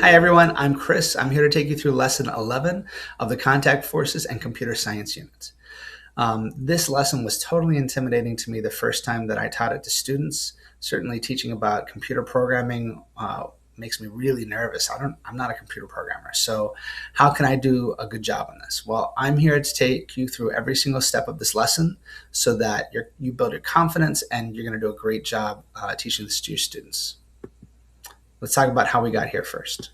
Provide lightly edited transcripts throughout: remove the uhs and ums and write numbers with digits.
Hi everyone, I'm Chris. I'm here to take you through lesson 11 of the Contact Forces and Computer Science units. This lesson was totally intimidating to me the first time that I taught it to students. Certainly teaching about computer programming makes me really nervous. I'm not a computer programmer, so how can I do a good job on this? Well, I'm here to take you through every single step of this lesson so that you build your confidence and you're going to do a great job teaching this to your students. Let's talk about how we got here first.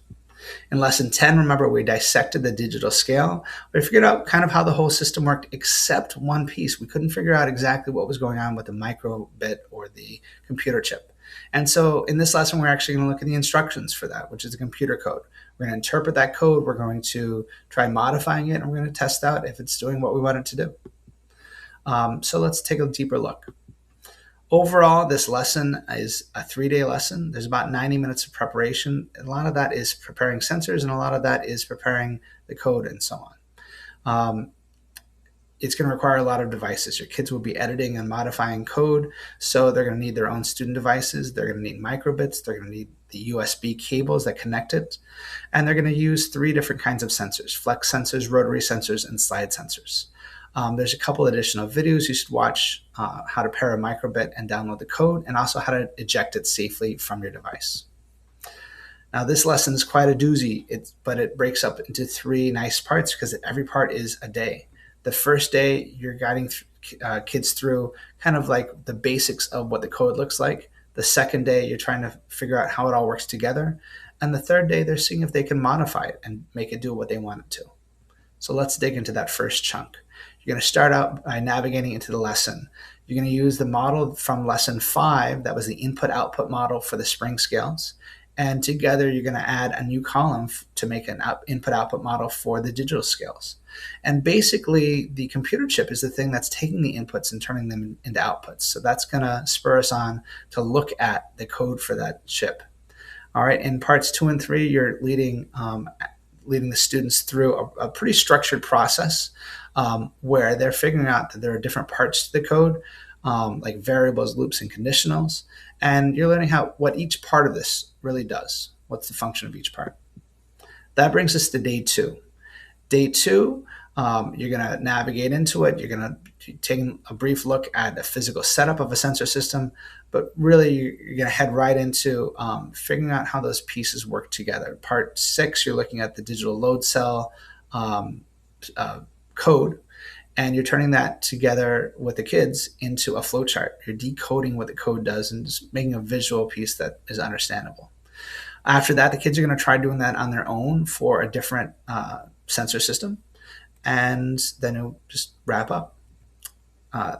In lesson 10, remember, we dissected the digital scale. We figured out kind of how the whole system worked except one piece. We couldn't figure out exactly what was going on with the microbit or the computer chip. And so in this lesson, we're actually going to look at the instructions for that, which is the computer code. We're going to interpret that code. We're going to try modifying it, and we're going to test out if it's doing what we want it to do. So let's take a deeper look. Overall, this lesson is a 3-day lesson. There's about 90 minutes of preparation. A lot of that is preparing sensors, and a lot of that is preparing the code and so on. It's going to require a lot of devices. Your kids will be editing and modifying code, so they're going to need their own student devices. They're going to need microbits. They're going to need the USB cables that connect it. And they're going to use 3 different kinds of sensors: flex sensors, rotary sensors, and slide sensors. There's a couple additional videos you should watch, how to pair a microbit and download the code, and also how to eject it safely from your device. Now, this lesson is quite a doozy, but it breaks up into 3 nice parts because every part is a day. The first day, you're guiding kids through kind of like the basics of what the code looks like. The second day, you're trying to figure out how it all works together. And the third day, they're seeing if they can modify it and make it do what they want it to. So let's dig into that first chunk. You're going to start out by navigating into the lesson. You're going to use the model from lesson 5, that was the input-output model for the spring scales. And together, you're going to add a new column to make an input-output model for the digital scales. And basically, the computer chip is the thing that's taking the inputs and turning them into outputs. So that's going to spur us on to look at the code for that chip. All right, in parts 2 and 3, you're leading the students through a pretty structured process where they're figuring out that there are different parts to the code, like variables, loops, and conditionals. And you're learning what each part of this really does. What's the function of each part? That brings us to day 2. Day 2, you're going to navigate into it. You're going to take a brief look at the physical setup of a sensor system, but really you're going to head right into figuring out how those pieces work together. Part 6, you're looking at the digital load cell code, and you're turning that together with the kids into a flowchart. You're decoding what the code does and just making a visual piece that is understandable. After that, the kids are going to try doing that on their own for a different sensor system, and then it'll just wrap up.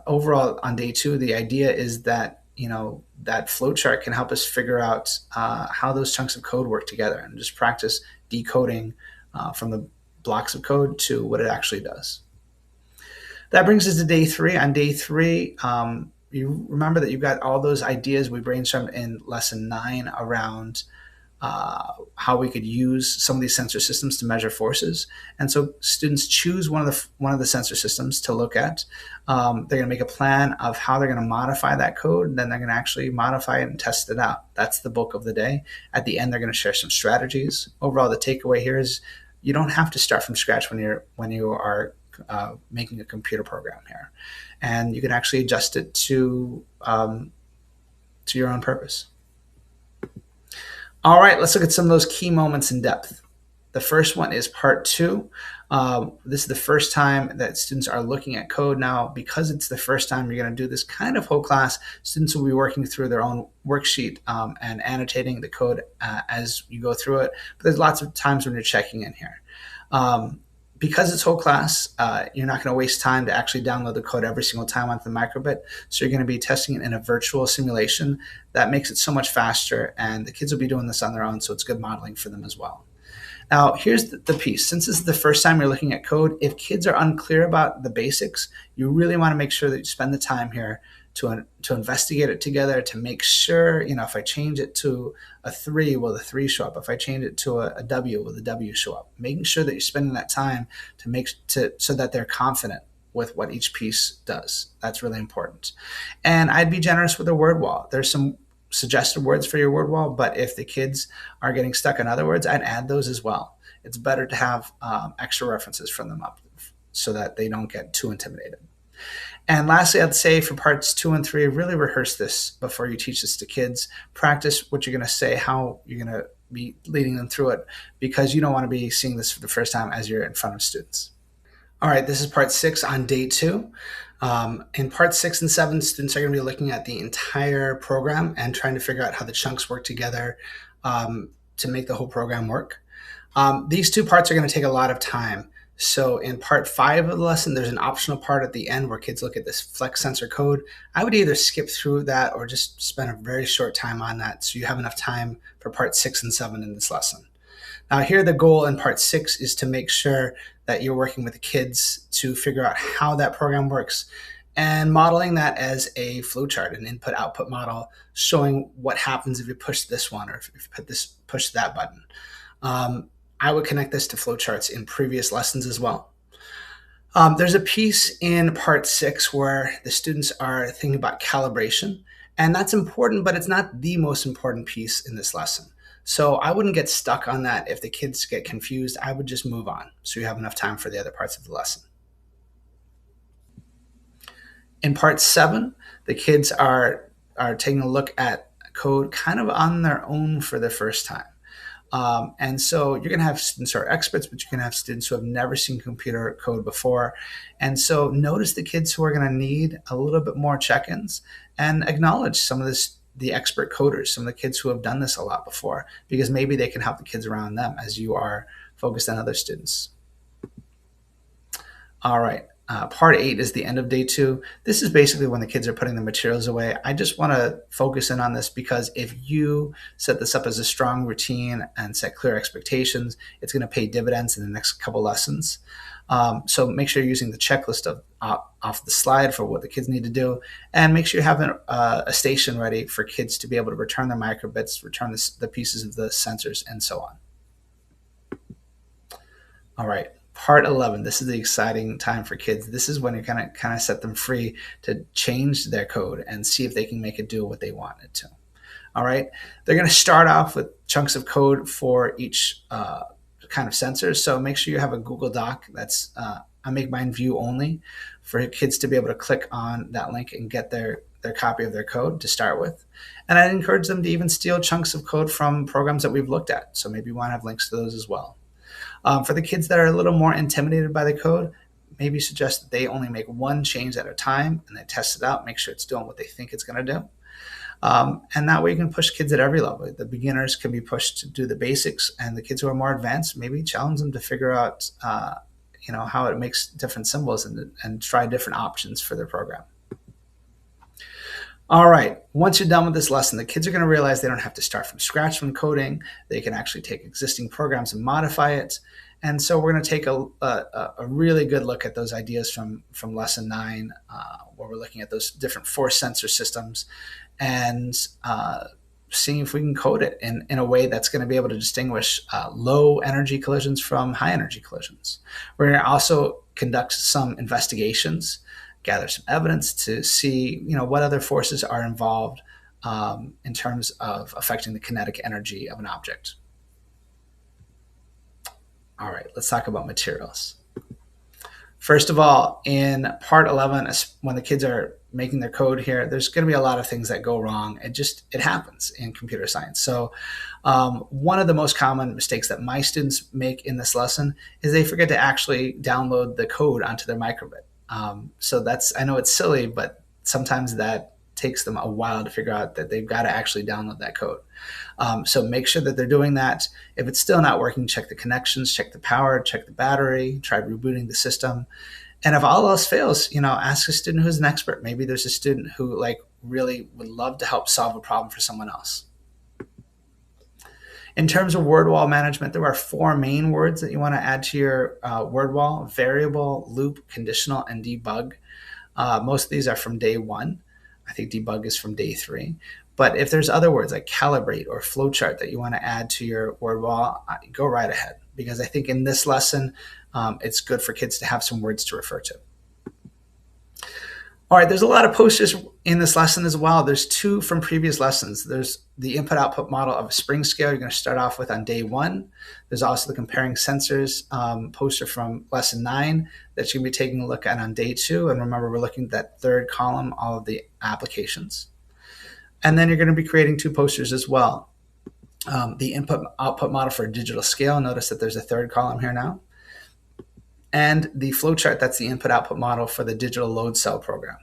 Overall, on day 2, the idea is that that flowchart can help us figure out how those chunks of code work together, and just practice decoding from the blocks of code to what it actually does. That brings us to day 3. On day 3, you remember that you've got all those ideas we brainstormed in lesson 9 around how we could use some of these sensor systems to measure forces. And so students choose one of the sensor systems to look at. They're going to make a plan of how they're going to modify that code, and then they're going to actually modify it and test it out. That's the bulk of the day. At the end, they're going to share some strategies. Overall, the takeaway here is you don't have to start from scratch when you are making a computer program here, and you can actually adjust it to your own purpose. All right, let's look at some of those key moments in depth. The first one is part 2. This is the first time that students are looking at code. Now, because it's the first time you're going to do this kind of whole class, students will be working through their own worksheet and annotating the code as you go through it. But there's lots of times when you're checking in here. Because it's whole class, you're not going to waste time to actually download the code every single time onto the microbit. So you're going to be testing it in a virtual simulation. That makes it so much faster, and the kids will be doing this on their own, so it's good modeling for them as well. Now, here's the piece. Since this is the first time you're looking at code, if kids are unclear about the basics, you really want to make sure that you spend the time here to investigate it together, to make sure, if I change it to a 3, will the 3 show up? If I change it to a W, will the W show up? Making sure that you're spending that time so that they're confident with what each piece does. That's really important. And I'd be generous with a word wall. There's some suggested words for your word wall, but if the kids are getting stuck on other words, I'd add those as well. It's better to have extra references from them up so that they don't get too intimidated. And lastly, I'd say for parts 2 and 3, really rehearse this before you teach this to kids. Practice what you're going to say, how you're going to be leading them through it, because you don't want to be seeing this for the first time as you're in front of students. All right, this is part 6 on day 2. In part 6 and 7, students are going to be looking at the entire program and trying to figure out how the chunks work together to make the whole program work. These 2 parts are going to take a lot of time. So in part 5 of the lesson, there's an optional part at the end where kids look at this flex sensor code. I would either skip through that or just spend a very short time on that so you have enough time for part 6 and 7 in this lesson. Now here, the goal in part 6 is to make sure that you're working with the kids to figure out how that program works and modeling that as a flowchart, an input-output model showing what happens if you push this one or if you push that button. I would connect this to flowcharts in previous lessons as well. There's a piece in part 6 where the students are thinking about calibration, and that's important, but it's not the most important piece in this lesson. So I wouldn't get stuck on that. If the kids get confused, I would just move on so you have enough time for the other parts of the lesson. In part 7, the kids are taking a look at code kind of on their own for the first time. And so you're going to have students who are experts, but you're going to have students who have never seen computer code before. And so notice the kids who are going to need a little bit more check-ins and acknowledge some of the expert coders, some of the kids who have done this a lot before, because maybe they can help the kids around them as you are focused on other students. All right. Part 8 is the end of day 2. This is basically when the kids are putting the materials away. I just want to focus in on this because if you set this up as a strong routine and set clear expectations, it's going to pay dividends in the next couple lessons. So make sure you're using the checklist off the slide for what the kids need to do, and make sure you have a station ready for kids to be able to return their microbits, return the pieces of the sensors, and so on. All right. Part 11, this is the exciting time for kids. This is when you're going to kind of set them free to change their code and see if they can make it do what they want it to. All right. They're going to start off with chunks of code for each kind of sensor. So make sure you have a Google Doc that's I make mine view only for kids to be able to click on that link and get their copy of their code to start with. And I'd encourage them to even steal chunks of code from programs that we've looked at. So maybe you want to have links to those as well. For the kids that are a little more intimidated by the code, maybe suggest that they only make one change at a time and they test it out, make sure it's doing what they think it's going to do. And that way you can push kids at every level. The beginners can be pushed to do the basics, and the kids who are more advanced, maybe challenge them to figure out how it makes different symbols and try different options for their program. All right, once you're done with this lesson, the kids are going to realize they don't have to start from scratch when coding. They can actually take existing programs and modify it. And so we're going to take a really good look at those ideas from lesson 9, where we're looking at those different force sensor systems and seeing if we can code it in a way that's going to be able to distinguish low energy collisions from high energy collisions. We're going to also conduct some investigations, gather some evidence to see what other forces are involved in terms of affecting the kinetic energy of an object. All right, let's talk about materials. First of all, in part 11, when the kids are making their code here, there's going to be a lot of things that go wrong. It happens in computer science. So one of the most common mistakes that my students make in this lesson is they forget to actually download the code onto their microbit. So I know it's silly, but sometimes that takes them a while to figure out that they've got to actually download that code. So make sure that they're doing that. If it's still not working, check the connections, check the power, check the battery, try rebooting the system. And if all else fails, ask a student who's an expert. Maybe there's a student who really would love to help solve a problem for someone else. In terms of word wall management, there are 4 main words that you want to add to your word wall: variable, loop, conditional, and debug. Most of these are from day 1. I think debug is from day 3. But if there's other words like calibrate or flowchart that you want to add to your word wall, go right ahead, because I think in this lesson, it's good for kids to have some words to refer to. All right, there's a lot of posters in this lesson as well. There's two from previous lessons. There's the input-output model of a spring scale you're going to start off with on day 1. There's also the comparing sensors poster from lesson 9 that you're going to be taking a look at on day 2. And remember, we're looking at that third column, all of the applications. And then you're going to be creating 2 posters as well. The input-output model for a digital scale. Notice that there's a third column here now. And the flowchart, that's the input-output model for the digital load cell program.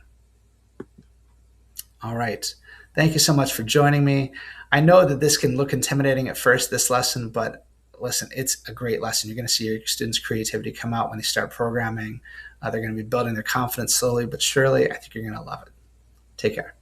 All right. Thank you so much for joining me. I know that this can look intimidating at first, this lesson, but listen, it's a great lesson. You're going to see your students' creativity come out when they start programming. They're going to be building their confidence slowly but surely. I think you're going to love it. Take care.